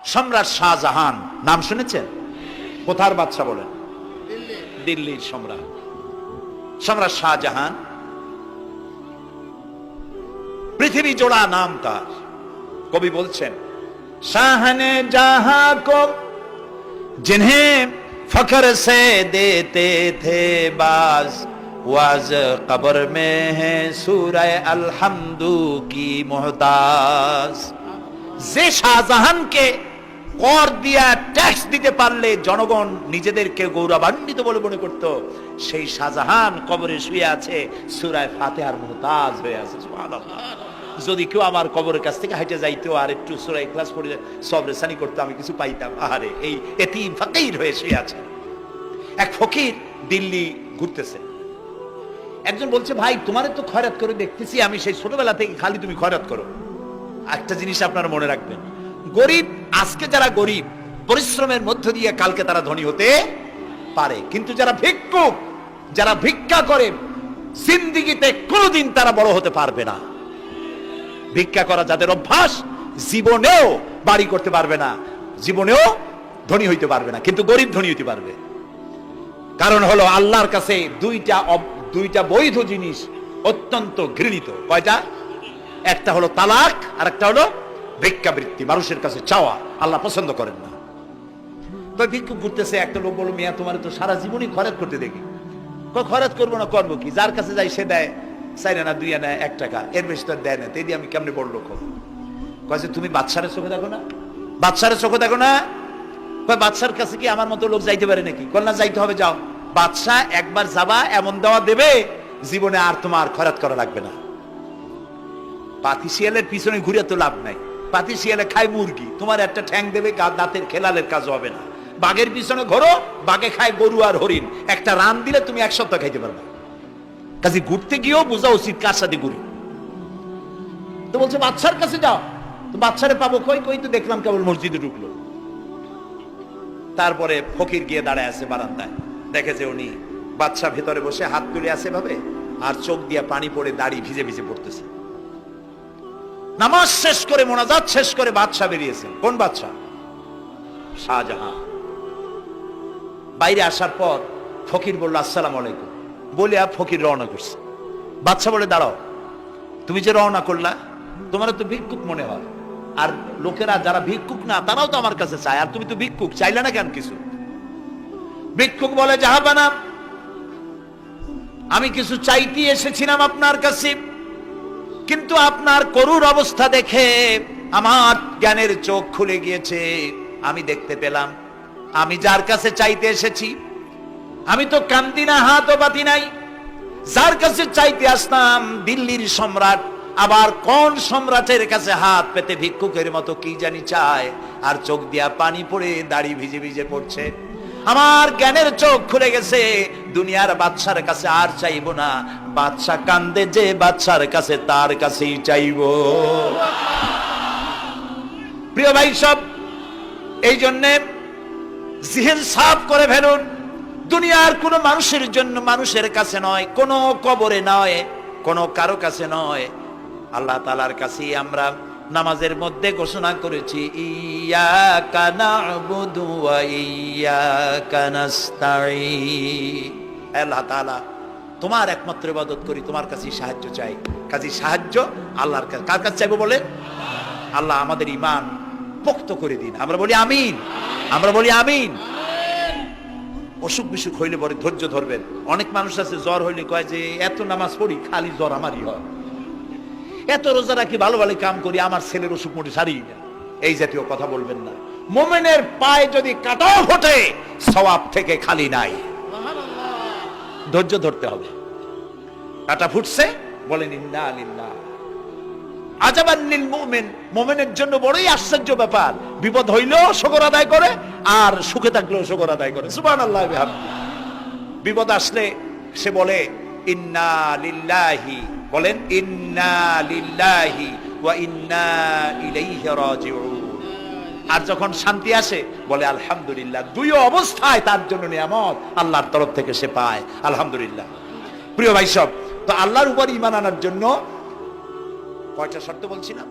সম্রাট শাহজাহান নাম শুনেছেন? কোথার বাদশা বলেন? দিল্লির সম্রাট। সম্রাট শাহজাহান, পৃথিবী জোড়া নাম তার। কবি বলছেন, শাহনে জাহাं को जिन्हें फख्र से देते थे बाज, वाज कब्र में है सूरह अलहम्दु की मोहताज। যে শাহজাহানকে কর দিয়া ট্যাক্স দিতে পারলে জনগণ নিজেদেরকে গৌরবান্বিত বলে মনে করত, সেই শাহজাহান কবরে শুয়ে আছে, সূরা ফাতিহার মুহতাজ হয়ে আছে। সুবহানাল্লাহ। যদি কেউ আমার কবরের কাছ থেকে হাইটে যাইতো আর একটু সূরা ইখলাস পড়ে সবরেসানি করতে, আমি কিছু পাইতাম। আহারে, এই এতিম ফকির হয়ে শুয়ে আছে। এক ফকির দিল্লি ঘুরতেছে। একজন বলছে, ভাই তোমারে তো খয়রাত করে দেখতেছি আমি সেই ছোটবেলা থেকে, খালি তুমি খয়রাত করো। একটা জিনিস আপনারা মনে রাখবেন, গরিব, আজকে যারা গরিব পরিশ্রমের মধ্য দিয়ে কালকে তারা ধনী হতে পারে, কিন্তু যারা ভিক্ষুক, যারা ভিক্ষা করে, জিন্দেগিতে কোনোদিন তারা বড় হতে পারবে না। ভিক্ষা করা যাদের অভ্যাস, জীবনেও বাড়ি করতে পারবে না, জীবনেও ধনী হইতে পারবে না, কিন্তু গরিব ধনী হইতে পারবে। কারণ হলো আল্লাহর কাছে দুইটা বৈধ জিনিস অত্যন্ত ঘৃণিত। কয়টা? একটা হলো তালাক, আর একটা হলো ভিক্ষাবৃত্তি, মানুষের কাছে চাওয়া। আল্লাহ পছন্দ করেন না। তো ভিক্ষুক ঘুরতেছে, একটা লোক বলল, মিয়া তোমার তো সারা জীবনই খরচ করতে দেখি। খরচ করবো না, করবো কি? যার কাছে যাই সে দেয় 4 আনা 2 আনা 1 টাকা, এর বেশি তো দেয় না। তাই দিয়ে আমি কেমনে বড় লোক হবো? কয়েছে তুমি বাদশারের চোখে দেখো না, বাদশারের চোখে দেখো না। বাদশার কাছে কি আমার মতো লোক যাইতে পারে নাকি? কল না, যাইতে হবে, যাও। বাদশা একবার যাবা, এমন দেওয়া দেবে জীবনে আর তোমার খরচ করা লাগবে না। পাতি শিয়ালের পিছনে ঘুরে তো লাভ নাই। পাতি শিয়ালে খায় মুরগি, তোমার একটা ঠ্যাং দেবে, দাঁতের খেলালের কাজ হবে না। বাঘের পিছনে ঘোরো, বাঘে খায় গরু আর হরিণ, একটা রান দিলে তুমি 1 সপ্তাহ খাইতে পারবে। কাজে ঘুরতে গিয়েও বোঝা উচিত কার সাথে ঘুরি। তো বলছে বাদশার কাছে যাও। তো বাদশারে পাবো কই? কই তো দেখলাম কেবল মসজিদে ঢুকলো। তারপরে ফকির গিয়ে দাঁড়ায় আছে বারান্দায়, দেখে যে উনি বাদশা ভেতরে বসে হাত তুলে আছে ভাবে, আর চোখ দিয়ে পানি পড়ে দাড়ি ভিজে ভিজে পড়তেছে। নামাজ শেষ করে, মোনাজাত শেষ করে বাদশা বেরিয়েছেন। কোন বাদশা? শাহজাহান। বাইরে আসার পর ফকির বলল, আসসালামু আলাইকুম বলে ফকির রওনা করছে। বাদশা বলে, দাঁড়াও, তুমি যে রওনা করলা, তোমার তো ভিক্ষুক মনে হয়, আর লোকেরা যারা ভিক্ষুক না তারাও তো আমার কাছে চায়, আর তুমি তো ভিক্ষুক, চাইলে না কেন কিছু? ভিক্ষুক বলে, জাহাপানা, আমি কিছু চাইতে এসেছিলাম আপনার কাছে, কিন্তু আপনার করুণ অবস্থা দেখে আমার জ্ঞানের চোখ খুলে গিয়েছে। আমি দেখতে পেলাম আমি যার কাছে চাইতে এসেছি, আমি তো কান্দি না, হাতও বাতি নাই। যার কাছে চাইতে আসলাম দিল্লির সম্রাট, আবার কোন সম্রাটের কাছে হাত পেতে ভিক্ষুকের মতো কি জানি চায়, আর চোখ দিয়া পানি পড়ে দাড়ি ভিজে ভিজে পড়ছে। আমার জ্ঞানের চোখ খুলে গেছে, দুনিয়ার বাদশার কাছে আর চাইবো না। বাদশা কান্দে যে বাদশার কাছে, তার কাছেই চাইবো। প্রিয় ভাই সব, এই জন্যে জিহন সাফ করে ফেলুন। দুনিয়ার কোন মানুষের জন্য, মানুষের কাছে নয়, কোন কবরে নয়, কোন কারো কাছে নয়, আল্লাহ তাআলার কাছেই আমরা নামাজের মধ্যে ঘোষণা করেছি, ইয়াকা না'বুদু ওয়া ইয়াকা নাস্তাঈন। আল্লাহ তাআলা, তোমার একমাত্র ইবাদত করি, তোমার কাছেই সাহায্য চাই। কাজে সাহায্য আল্লাহর কাছে। কার কাছে চাইবো বলে? আল্লাহ আমাদের ঈমান পোক্ত করে দিন। আমরা বলি আমিন, আমরা বলি আমিন। অসুখ বিসুখ হইলে পরে ধৈর্য ধরবেন। অনেক মানুষ আছে জ্বর হইলে কয় যে এত নামাজ পড়ি খালি জ্বর আমারই হয়, এত রোজা রাখি, ভালো ভালো কাম করি, আমার ছেলের অসুখ মোটে সারি না। এই জাতীয় কথা বলবেন না। মুমিনের পায়ে যদি কাঁটাও ফোটে, সওয়াব থেকে খালি নাই। ধৈর্য ধরতে হবে। কাঁটা ফুটছে, বলেন ইন্না লিল্লাহ। আজাবান লিল মুমিন, মুমিনের জন্য বড়ই আশ্চর্য ব্যাপার, বিপদ হইলেও শুকর আদায় করে, আর সুখে থাকলেও শুকর আদায় করে। সুবহানাল্লাহ বিহামদিহি। বিপদ আসলে সে বলে ইন্না লিল্লাহি, বলেন ইন্না লিল্লাহি ওয়া ইন্না ইলাইহি রাজিউন। আর যখন শান্তি আসে বলে আলহামদুলিল্লাহ। দুই অবস্থায় তার জন্য নিয়ামত আল্লাহর তরফ থেকে সে পায়, আলহামদুলিল্লাহ। প্রিয় ভাই সব, তো আল্লাহর উপর ঈমান আনার জন্য কয়টা শর্ত বলছিলাম?